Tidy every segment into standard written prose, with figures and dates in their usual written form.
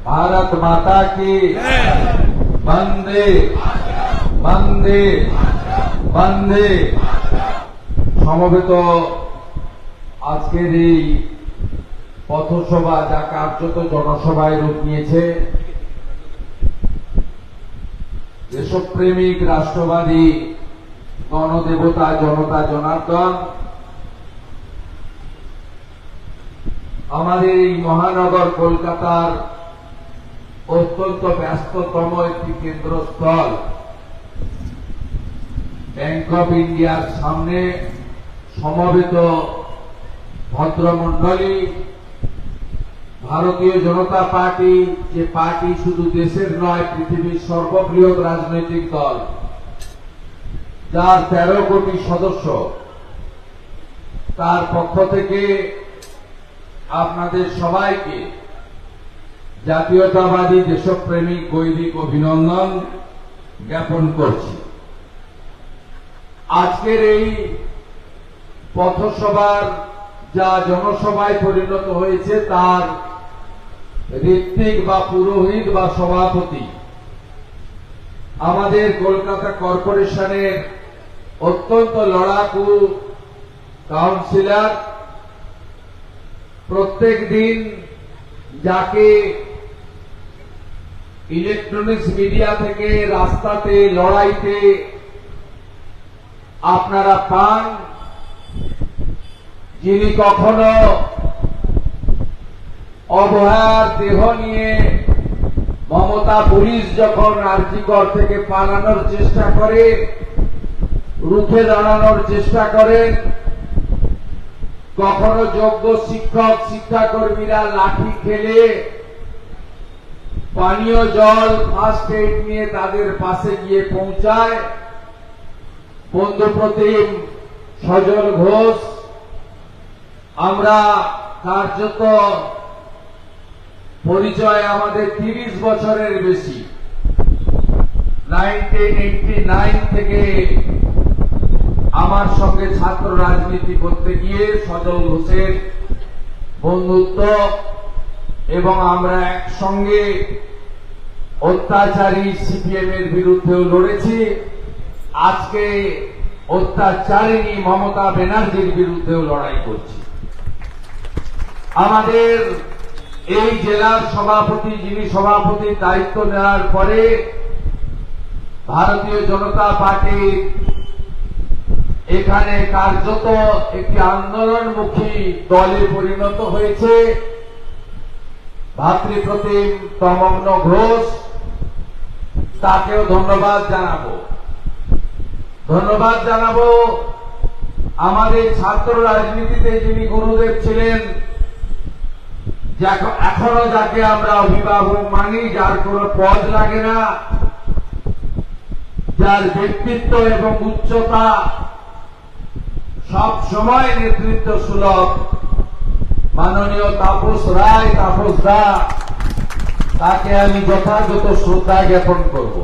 भारत माता की वंदे वंदे वंदे। সমবেত আজকের এই পথসভা যা কার্যত জনসভায় রূপ নিয়েছে, দেশপ্রেমিক রাষ্ট্রবাদী গণদেবতা জনতা জনার্দন আমাদের এই মহানগর কলকাতার অত্যন্ত ব্যস্ততম একটি কেন্দ্রস্থল ব্যাংক অফ ইন্ডিয়ার সামনে সমবেত ভদ্রমণ্ডলী, ভারতীয় জনতা পার্টি, যে পার্টি শুধু দেশের নয় পৃথিবীর সর্ববৃহৎ রাজনৈতিক দল, যার 13 কোটি সদস্য, তার পক্ষ থেকে আপনাদের সবাইকে জাতীয়তাবাদী দেশপ্রেমিক গৈরিক অভিনন্দন জ্ঞাপন করছি। আজকের এই পথসভার যা জনসভায় পরিণত হয়েছে, তার ঋত্বিক বা পুরোহিত বা সভাপতি আমাদের কলকাতা কর্পোরেশনের অত্যন্ত লড়াকু কাউন্সিলর, প্রত্যেক দিন যাকে ইলেকট্রনিক্স মিডিয়া থেকে রাস্তাতে লড়াইতে আপনারা পান, যিনি কখনো অবহেলার দেহ নিয়ে মমতা পুলিশ যখন আরজিকর থেকে পালানোর চেষ্টা করে, রুখে দাঁড়ানোর চেষ্টা করেন, কখনো যোগ্য শিক্ষক শিক্ষাকর্মীরা লাঠি খেলে পানীয় জল ফার্স্ট এইড নিয়ে তাদের পাশে গিয়ে পৌঁছায়, বন্ধুপ্রতিম সজল ঘোষ, আমরা কার্যত পরিচয় আমাদের 30 বছরের বেশি, 1989 থেকে আমার সঙ্গে ছাত্র রাজনীতি করতে গিয়ে সজল ঘোষের বন্ধুত্ব, এবং আমরা একসঙ্গে অত্যাচারী সিপিএম এর বিরুদ্ধেও লড়েছি, আজকে অত্যাচারিণী মমতা ব্যানার্জির বিরুদ্ধেও লড়াই করছি। আমাদের এই জেলার সভাপতি, যিনি সভাপতির দায়িত্ব নেওয়ার পরে ভারতীয় জনতা পার্টি এখানে কার্যত একটি আন্দোলনমুখী দলে পরিণত হয়েছে, ভাতৃপ্রতিম তমগ্ন ঘোষ, তাকেও ধন্যবাদ জানাবো। ধন্যবাদ জানাবো আমাদের ছাত্র রাজনীতিতে যিনি গুরুদেব ছিলেন, এখনো যাকে আমরা অভিভাবক মানি, যার কোনো পদ লাগে না, যার ব্যক্তিত্ব এবং উচ্চতা সব সময় নেতৃত্ব সুলভ, মাননীয় তাপস রায়, তাপস দা, তাকে আমি যথাযথ শ্রদ্ধা জ্ঞাপন করব।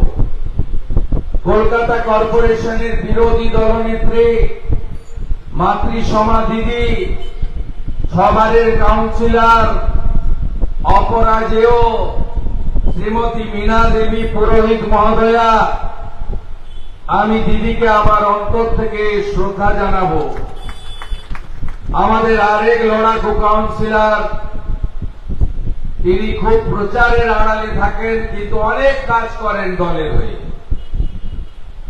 কলকাতা কর্পোরেশনের বিরোধী দলনেত্রী মাতৃসমা দিদি, ছবারের কাউন্সিলর অপরাজেয় শ্রীমতী মীনা দেবী পুরোহিত মহোদয়া, আমি দিদিকে আমার অন্তর থেকে শ্রদ্ধা জানাবো। আমাদের আরেক লড়াকু কাউন্সিলর, তিনি খুব প্রচারের আড়ালে থাকেন কিন্তু অনেক কাজ করেন দলের হয়ে,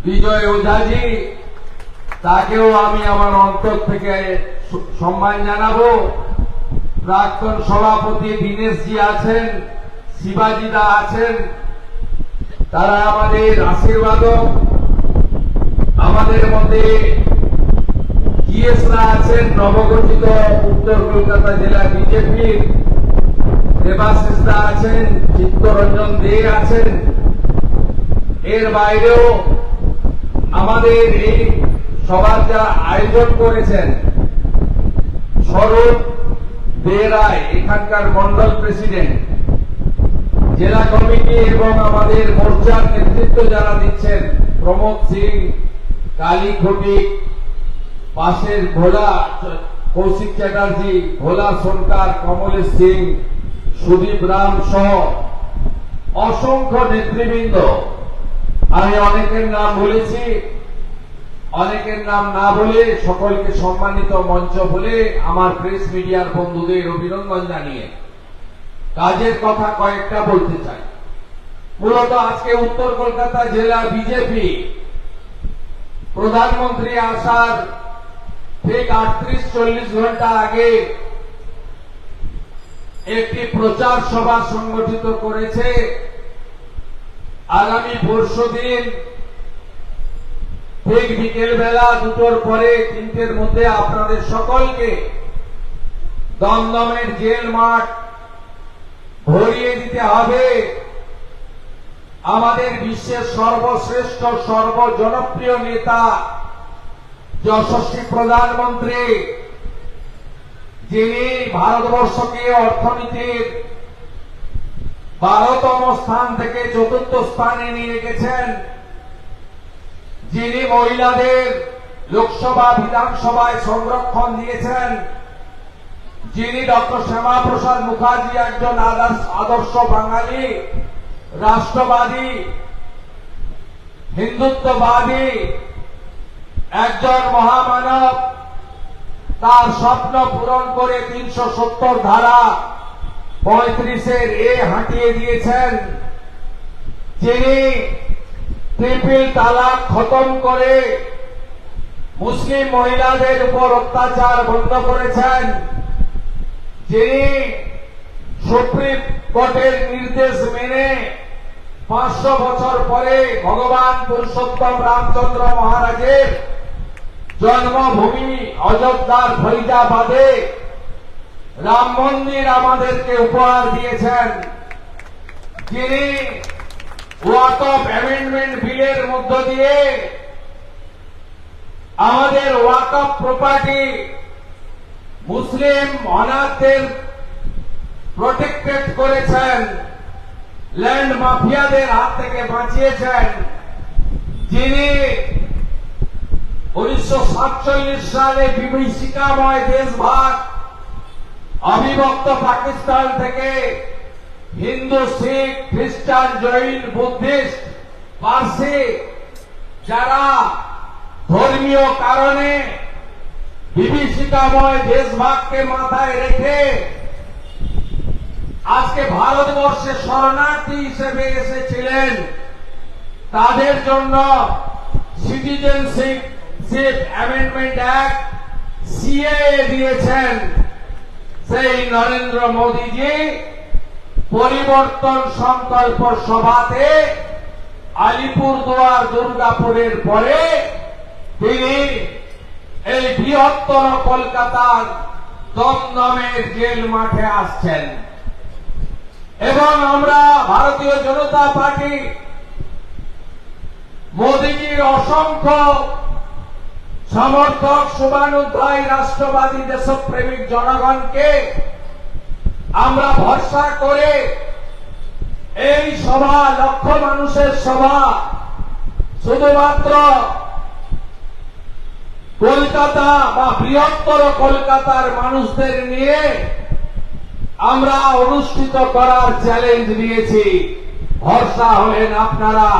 বিজয় ওঝাজি, তাকেও আমি আমার অন্তর থেকে সম্মান জানাবো। প্রাক্তন সভাপতি দীনেশজি আছেন, শিবাজিদা আছেন, তারা আমাদের আশীর্বাদক। আমাদের মধ্যে জিএসরা আছেন, নবগঠিত উত্তর কলকাতা জেলা বিজেপির দেবাশিস দা আছেন, চিত্তরঞ্জন দে আছেন। এর বাইরেও আমাদের এই সভার যারা আয়োজন করেছেন, স্বরূপ দে রায় এখানকার মন্ডল প্রেসিডেন্ট, জেলা কমিটি এবং আমাদের মোর্চার নেতৃত্ব যারা দিচ্ছেন, প্রমোদ সিং, কালী ঘটিক, পাশের ভোলা কৌশিক চ্যাটার্জি, ভোলা সরকার, কমলেশ সিং, সুদীপ রাম সহ অসংখ্য নেতৃবৃন্দ, আমি অনেকের নাম বলেছি, অনেকের নাম না বলে সকলকে সম্মানিত মঞ্চ বলে আমার প্রেস মিডিয়ার বন্ধুদের অভিনন্দন জানিয়ে কাজের কথা কয়েকটা বলতে চাই। মূলত আজকে উত্তর কলকাতা জেলা বিজেপি প্রধানমন্ত্রী আসার ঠিক 38-40 ঘন্টা আগে একটি প্রচার সভা সংগঠিত করেছে। আগামী পরশুদিন ঠিক বিকেল বেলা 2টোর পরে 3টের মধ্যে আপনাদের সকলকে দমদমের জেল মাঠ ভরিয়ে দিতে হবে আমাদের বিশ্বের সর্বশ্রেষ্ঠ সর্বজনপ্রিয় নেতা যশস্বী প্রধানমন্ত্রী, যিনি ভারতবর্ষকে অর্থনীতির 12তম স্থান থেকে 4র্থ স্থানে নিয়ে গেছেন, যিনি মহিলাদের লোকসভা বিধানসভায় সংরক্ষণ দিয়েছেন, যিনি ডক্টর শ্যামাপ্রসাদ মুখার্জি একজন আদর্শ বাঙালি রাষ্ট্রবাদী হিন্দুত্ববাদী একজন মহামানব, তার স্বপ্ন পূরণ করে 370 ধারা 35-এর হাঁটিয়ে দিয়েছেন, যিনি ট্রিপল তালাক খতম করে মুসলিম মহিলাদের উপর অত্যাচার বন্ধ করেছেন, যিনি সুপ্রিম কোর্টের নির্দেশ মেনে 500 বছর পরে ভগবান পুরুষোত্তম রামচন্দ্র মহারাজের জন্মভূমি অযোধ্যার ফরিদাবাদে রাম মন্দির আমাদেরকে উপহার দিয়েছেন, যিনি ওয়াকফ অ্যামেন্ডমেন্ট বিলের মধ্য দিয়ে আমাদের ওয়াকফ প্রপার্টি মুসলিম অনাথদের প্রোটেক্টেড করেছেন, ল্যান্ড মাফিয়াদের হাত থেকে বাঁচিয়েছেন, যিনি 1947 সালে বিভীষিকাময় দেশভাগ অবিভক্ত পাকিস্তান থেকে হিন্দু, শিখ, খ্রিস্টান, জৈন, বুদ্ধিস্ট, পার্সি যারা ধর্মীয় কারণে বিভীষিকাময় দেশভাগকে মাথায় রেখে আজকে ভারতবর্ষে শরণার্থী হিসেবে এসেছিলেন, তাদের জন্য সিটিজেনশিপ অ্যামেন্ডমেন্ট অ্যাক্ট সিএএ দিয়েছেন। সেই নরেন্দ্র মোদীজি পরিবর্তন সংকল্প সভাতে আলিপুরদুয়ার দুর্গাপুরের পরে তিনি এই বৃহত্তর কলকাতার দমদমের জেল মাঠে আসছেন এবং আমরা ভারতীয় জনতা পার্টি মোদীজির অসংখ্য সমর্থক, শুভানুধ্যায়ী, রাষ্ট্রবাদী, দেশপ্রেমিক জনগণকে আমরা ভরসা করে এই সভা, লক্ষ মানুষের সভা, শুধুমাত্র কলকাতা বা বৃহত্তর কলকাতার মানুষদের নিয়ে আমরা অনুষ্ঠিত করার চ্যালেঞ্জ নিয়েছি। ভরসা হলেন আপনারা।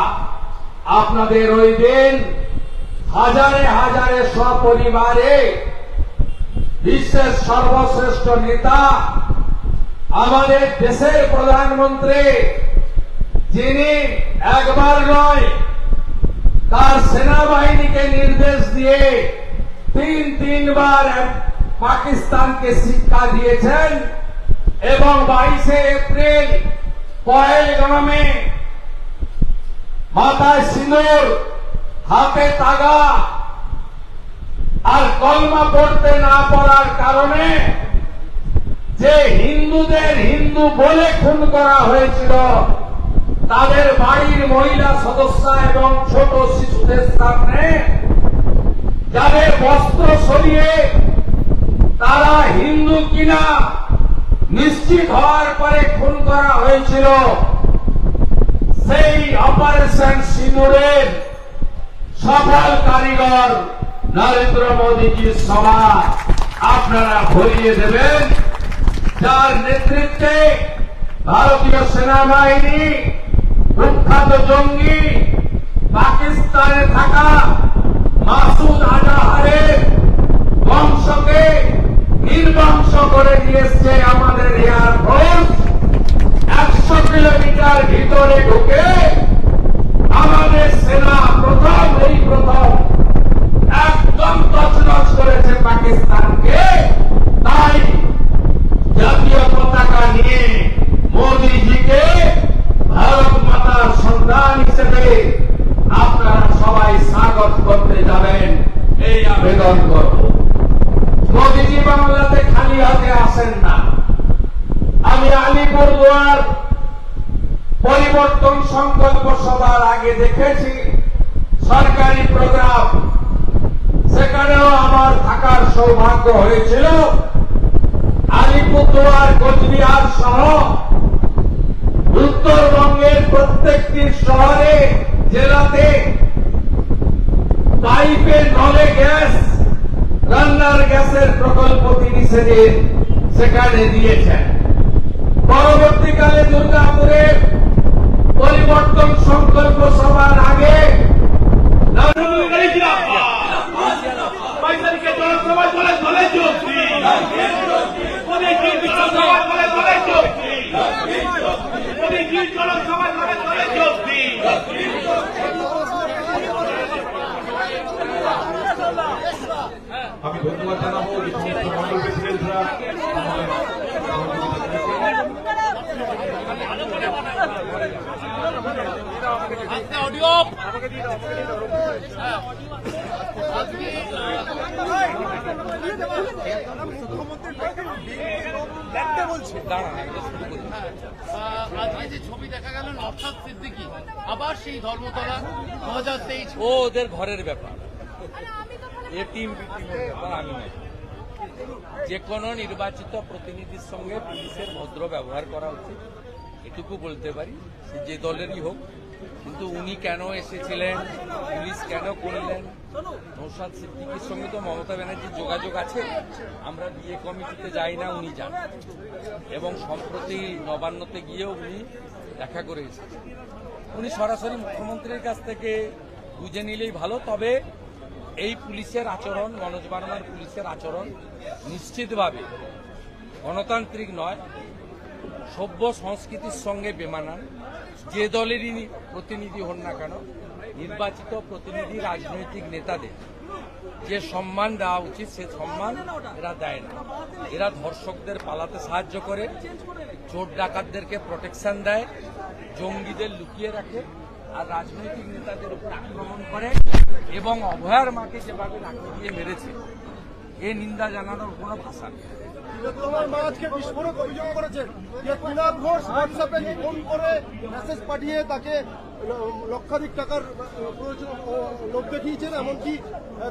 আপনাদের ওই দিন হাজারে হাজারে সপরিবারে বিশ্বের সর্বশ্রেষ্ঠ নেতা, আমাদের দেশের প্রধানমন্ত্রী, যিনি একবার নয় তার সেনাবাহিনীকে নির্দেশ দিয়ে তিনবার পাকিস্তানকে শিক্ষা দিয়েছেন এবং 22শে এপ্রিল পহেলগামে মাথায় সিঁদুর, হাতে তাগা আর কলমা পড়তে না পারার কারণে যে হিন্দুদের হিন্দু বলে খুন করা হয়েছিল, তাদের বাড়ির মহিলা সদস্য এবং ছোট শিশুদের সামনে যাদের বস্ত্র সরিয়ে তারা হিন্দু কিনা নিশ্চিত হওয়ার পরে খুন করা হয়েছিল, সেই অপারেশন সিঁদুরের সফল কারিগর নরেন্দ্র মোদীজির সভা আপনারা ভরিয়ে দেবেন, যার নেতৃত্বে ভারতীয় সেনাবাহিনী কুখ্যাত জঙ্গি পাকিস্তানে থাকা মাসুদ আজহারের বংশকে নির্বংশ করে দিয়েছে আমাদের এয়ারফোর্স। 100 কিলোমিটার ভিতরে ঢুকে আমাদের সেনা প্রথম একদম তছনছ করেছে পাকিস্তানকে। তাই জাতীয় পতাকা নিয়ে মোদীজিকে ভারত মাতার সন্তান হিসেবে আপনারা সবাই স্বাগত করতে যাবেন, এই আবেদন করব। মোদীজি বাংলাতে খালি হাতে আসেন না। আমি আলিপুরদুয়ার পরিবর্তন সংকল্প সভার আগে দেখেছি সরকারি প্রোগ্রাম, সেখানেও আমার থাকার সৌভাগ্য হয়েছিল। আলিপুরদুয়ার, কোচবিহার সহ উত্তরবঙ্গের প্রত্যেকটি শহরে, জেলাতে পাইপের নলে গ্যাস, রান্নার গ্যাসের প্রকল্প তিনি সেখানে দিয়েছেন। পরবর্তীকালে দুর্গাপুরের পরিবর্তন সংকল্প সভার আগে আমি ধন্যবাদ জানাবো যে সমস্ত মন্ডল প্রেসিডেন্টরা আজকে যে ছবি দেখা গেল নওশাদ সিদ্দিকী আবার সেই ধর্মতলা 2023 ও ওদের ঘরের ব্যাপার, এ টিম ব্যাপার আমি নয়। যে কোনো নির্বাচিত প্রতিনিধির সঙ্গে পুলিশের ভদ্র ব্যবহার করা উচিত, এটুকু বলতে পারি, সে যে দলেরই হোক। কিন্তু উনি কেন এসেছিলেন, পুলিশ কেন করলেন, নওশাদ সিদ্দিকীর সঙ্গে তো মমতা ব্যানার্জির যোগাযোগ আছে। আমরা বিয়ে কমিটিতে যাই না, উনি যান, এবং সম্প্রতি নবান্নতে গিয়েও উনি দেখা করে এসেছেন। উনি সরাসরি মুখ্যমন্ত্রীর কাছ থেকে বুঝে নিলেই ভালো। তবে এই পুলিশের আচরণ, মনোজ বার্মার পুলিশের আচরণ নিশ্চিতভাবে গণতান্ত্রিক নয়, সভ্য সংস্কৃতির সঙ্গে বেমানান। যে দলেরই প্রতিনিধি হন না কেন, নির্বাচিত প্রতিনিধি রাজনৈতিক নেতাদের যে সম্মান দেওয়া উচিত সে সম্মান এরা দেয় না। এরা ধর্ষকদের পালাতে সাহায্য করে, চোর ডাকাতদেরকে প্রোটেকশন দেয়, জঙ্গিদের লুকিয়ে রাখে, আর রাজনৈতিক নেতাদের উপর আক্রমণ করে, এবং অভয়ার মাকে যেভাবে লাঠি দিয়ে মেরেছে, এ নিন্দা জানানোর কোনো ভাষা নেই। তোমার মা আজকে বিস্ফোরক অভিযোগ করেছেন যে কুনাল ঘোষ হোয়াটসঅ্যাপে ফোন করে মেসেজ পাঠিয়ে তাকে লক্ষাধিক টাকার লোক দেখিয়েছেন, এমনকি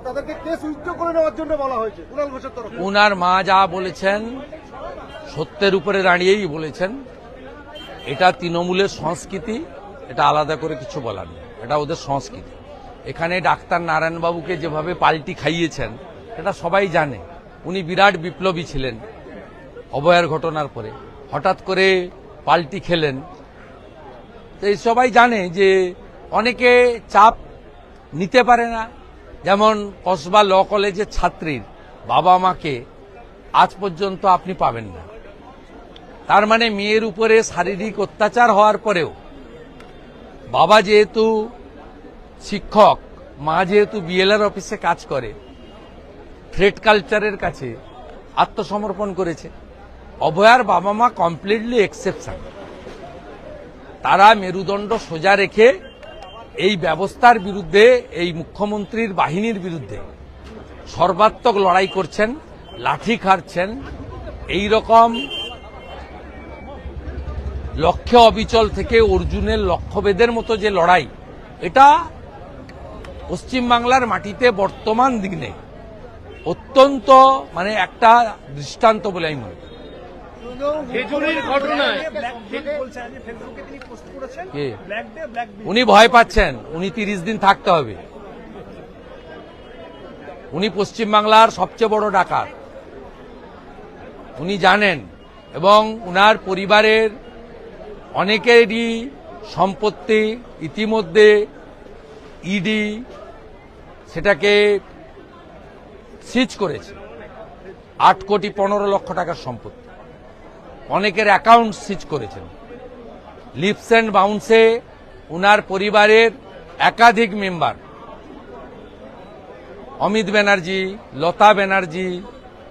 তাদেরকে কেস উইথড্র করে নেওয়ার জন্য বলা হয়েছে কুনাল ঘোষের তরফে। উনার মা যা বলেছেন সত্যের উপরে দাঁড়িয়েই বলেছেন। এটা তৃণমূলের সংস্কৃতি, এটা আলাদা করে কিছু বলার নেই, এটা ওদের সংস্কৃতি। এখানে ডাক্তার নারায়ণবাবুকে যেভাবে পাল্টি খাইয়েছেন এটা সবাই জানে। উনি বিরাট বিপ্লবী ছিলেন, অভয়ার ঘটনার পরে হঠাৎ করে পাল্টি খেলেন। তো এই সবাই জানে যে অনেকে চাপ নিতে পারে না। যেমন কসবা ল কলেজের ছাত্রীর বাবা মাকে আজ পর্যন্ত আপনি পাবেন না। তার মানে মেয়ের উপরে শারীরিক অত্যাচার হওয়ার পরেও বাবা যেহেতু শিক্ষক, মা যেহেতু বিএলআর অফিসে কাজ করে, থ্রেট কালচারের কাছে আত্মসমর্পণ করেছে। অভয়ার বাবা মা কমপ্লিটলি এক্সেপশন। তারা মেরুদণ্ড সোজা রেখে এই ব্যবস্থার বিরুদ্ধে, এই মুখ্যমন্ত্রীর বাহিনীর বিরুদ্ধে সর্বাত্মক লড়াই করছেন, লাঠি খাচ্ছেন। এই রকম লক্ষ্যে অবিচল থেকে অর্জুনের লক্ষ্যভেদের মতো যে লড়াই, এটা পশ্চিমবাংলার মাটিতে বর্তমান দিনে অত্যন্ত একটা দৃষ্টান্ত বলে আমি মনে করি। উনি ভয় পাচ্ছেন, উনি 30 দিন থাকতে হবে। উনি পশ্চিমবাংলার সবচেয়ে বড় ডাকাত, উনি জানেন, এবং উনার পরিবারের অনেকেরই সম্পত্তি ইতিমধ্যে ইডি সেটাকে সিজ করেছে। 8,15,00,000 টাকার সম্পত্তি, অনেকের অ্যাকাউন্ট সিজ করেছেন। লিপস অ্যান্ড বাউন্সে উনার পরিবারের একাধিক মেম্বার, অমিত ব্যানার্জি, লতা ব্যানার্জি,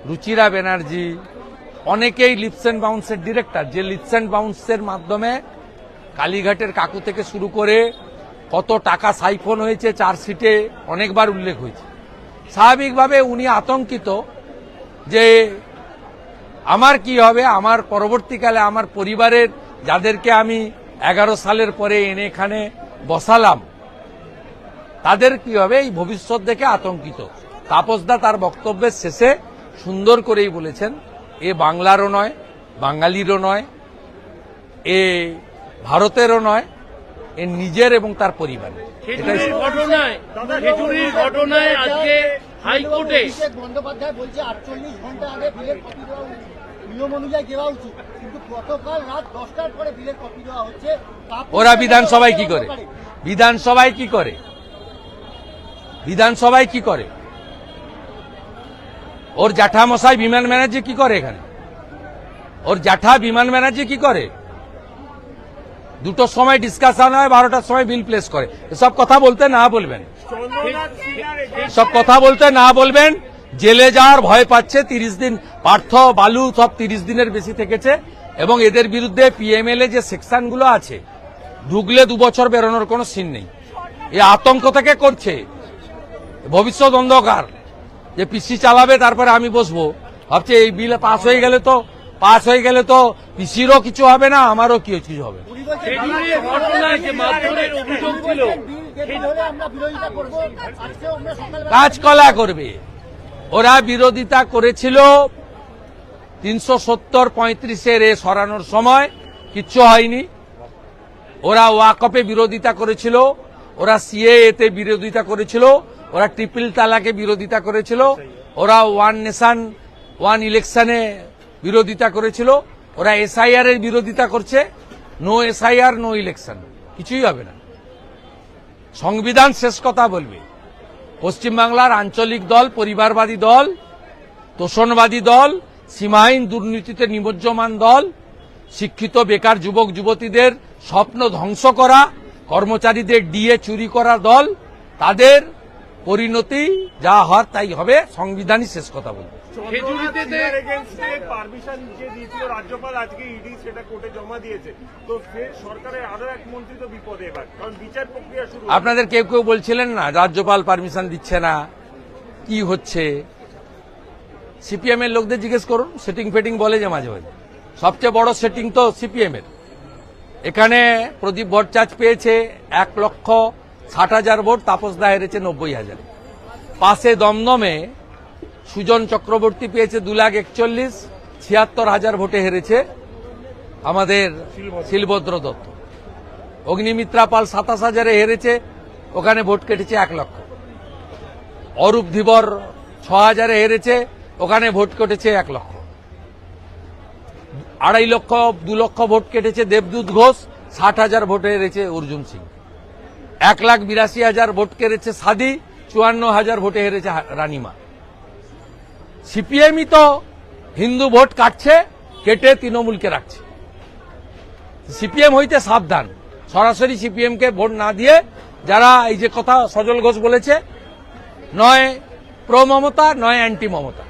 রুচিরা ব্যানার্জি, অনেকেই লিপস অ্যান্ড বাউন্সের ডিরেক্টর, যে লিপস অ্যান্ড বাউন্সের মাধ্যমে কালীঘাটের কাকু থেকে শুরু করে কত টাকা সাইফোন হয়েছে চার্জশিটে অনেকবার উল্লেখ হয়েছে। স্বাভাবিকভাবে উনি আতঙ্কিত যে আমার কি হবে, আমার পরবর্তীকালে আমার পরিবারের যাদেরকে আমি 11 সালের পরে এনে এখানে বসালাম তাদের কি হবে, এই ভবিষ্যৎ দেখে আতঙ্কিত। তাপসদা তার বক্তব্যের শেষে সুন্দর করেই বলেছেন, এ বাংলারও নয়, বাঙালিরও নয়, এ ভারতেরও নয়, এ নিজের এবং তার পরিবারের। খেজুরির ঘটনায় আজকে হাইকোর্টে অভিষেক বন্দ্যোপাধ্যায় বলছে 48 ঘন্টা আগে বিলের কপি দেওয়া নিয়ম অনুযায়ী দেওয়া উচিত, কিন্তু গতকাল রাত 10টার পরে বিলের কপি দেওয়া হচ্ছে। ওরা বিধানসভায় কি করে? বিধানসভায় কি করে? বিধানসভায় কি করে? ওর জ্যাঠা মশাই বিমান ব্যানার্জি কি করে এখানে? ওর জ্যাঠা বিমান ব্যানার্জি কি করে? 2টোর সময় ডিসকাশন হয়, 12টার সময় বিল প্লেস করে। এসব কথা বলতে না বলবেন, সব কথা বলতে না বলবেন। জেলে যাওয়ার ভয় পাচ্ছে 30 দিন, পার্থ বালু সব 30 দিনের বেশি থেকেছে, এবং এদের বিরুদ্ধে পিএমএল যে সেকশনগুলো আছে ঢুকলে 2 বছর বেরোনোর কোনো সিন নেই। এ আতঙ্ক থেকে করছে, ভবিষ্যৎ অন্ধকার, যে পিসি চালাবে তারপরে আমি বসবো। ভাবছে এই বিল পাস হয়ে গেলে তো পিসিরও কিছু হবে না, আমারও কিছু হবে। খেজুরির ঘটনায় যে মারধরের অভিযোগ ছিল, কাজকলা করবে। ওরা বিরোধিতা করেছিল 370-35 এ সরানোর সময়, কিচ্ছু হয়নি। ওরা ওয়াকফে বিরোধিতা করেছিল, ওরা সিএএতে বিরোধিতা করেছিল, ওরা ট্রিপল তালাকে বিরোধিতা করেছিল, ওরা ওয়ান নেশন ওয়ান ইলেকশনে বিরোধিতা করেছিল, ওরা এসআইআর এর বিরোধিতা করছে। নো এসআইআর নো ইলেকশন, কিছুই হবে না। সংবিধান শেষ কথা বলবে। পশ্চিমবাংলার আঞ্চলিক দল, পরিবারবাদী দল, তোষণবাদী দল, সীমাহীন দুর্নীতিতে নিমজ্জমান দল, শিক্ষিত বেকার যুবক যুবতীদের স্বপ্ন ধ্বংস করা, কর্মচারীদের ডিএ চুরি করা দল, তাদের পরিণতি যা হওয়ার তাই হবে। সংবিধানই শেষ কথা বলবে। পারমিশন যে দিয়েছিল রাজ্যপাল, আজকে ইডি সেটা কোর্টে জমা দিয়েছে, তো সরকারের আরো এক মন্ত্রী তো বিপদে এবার, কারণ বিচার প্রক্রিয়া শুরু। আপনাদের কেউ কেউ বলছিলেন না রাজ্যপাল পারমিশন দিচ্ছে না, কি হচ্ছে? সিপিএম এর লোকদের জিজ্ঞেস করুন, সেটিং ফেটিং বলে যে মাঝে মাঝে। সবচেয়ে বড় সেটিং তো সিপিএম এর। এখানে প্রদীপ ভট্টাচার্য পেয়েছে 1,60,000 ভোট, তাপসদা হেরেছে 90,000। পাশে দমদমে সুজন চক্রবর্তী পেয়েছে 2,41,000, 76,000 ভোটে হেরেছে আমাদের শিলভদ্র দত্ত। অগ্নিমিত্রা পাল 27,000-এ হেরেছে, ওখানে ভোট কেটেছে 1 লক্ষ। অরূপ ধীবর 6,000-এ হেরেছে, ওখানে ভোট কেটেছে 1 লক্ষ। 2.5 লক্ষ ভোট কেটেছে দেবদূত ঘোষ, 60,000 ভোটে হেরেছে অর্জুন সিং। 1,82,000 ভোট কেটেছে সাদি, 54,000 ভোটে হেরেছে রানিমা। সিপিএমই তো হিন্দু ভোট কাটছে, কেটে তৃণমূলকে রাখছে। সিপিএম হইতে সাবধান, সরাসরি সিপিএম কে ভোট না দিয়ে যারা এই যে কথা সজল ঘোষ বলেছে, নয় প্রো মমতা নয় অ্যান্টি মমতা,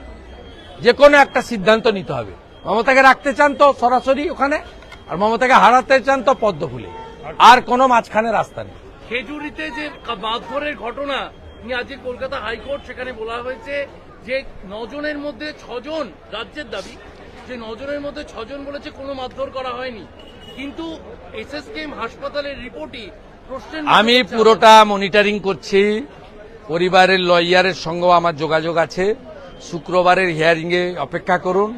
যে কোনো একটা সিদ্ধান্ত নিতে হবে। মমতাকে রাখতে চান তো সরাসরি ওখানে, আর মমতাকে হারাতে চান তো পদ্ম ফুলে, আর কোনো মাঝখানে রাস্তা নেই। খেজুরিতে যে মারধরের ঘটনা নিয়ে আজকে কলকাতা হাইকোর্ট, সেখানে বলা হয়েছে যে 9 জনের মধ্যে 6 জন, রাজ্যের দাবি যে 9 জনের মধ্যে 6 জন বলেছে কোনো মারধর করা হয়নি, কিন্তু এসএসকেএম হাসপাতালের রিপোর্টই প্রশ্নের। আমি পুরোটা মনিটরিং করছি, পরিবারের লয়ারের সঙ্গেও আমার যোগাযোগ আছে। শুক্রবারের হিয়ারিং এ অপেক্ষা করুন।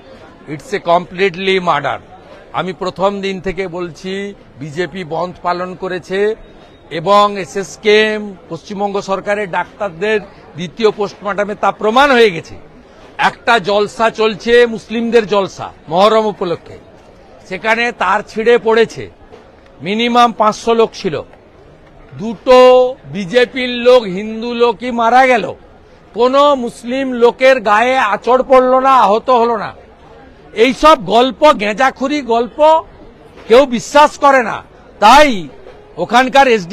It's a completely murder. আমি প্রথম দিন থেকে বলছি, বিজেপি বন্ধ পালন করেছে এবং এসএসকেএম পশ্চিমবঙ্গ সরকারের ডাক্তারদের দ্বিতীয় পোস্টমর্টমে তা প্রমাণ হয়ে গেছে। একটা জলসা চলছে, মুসলিমদের জলসা, মহরম উপলক্ষে, সেখানে তার ছিঁড়ে পড়েছে। মিনিমাম 500 লোক ছিল, দুটো বিজেপির লোক হিন্দু লোকই মারা গেল, কোনো মুসলিম লোকের গায়ে আঁচড় পড়ল না, আহত হলো না। এইসব গল্প, গেঁজাখুরি গল্প কেউ বিশ্বাস করে না। তাই ওখানকার এসডি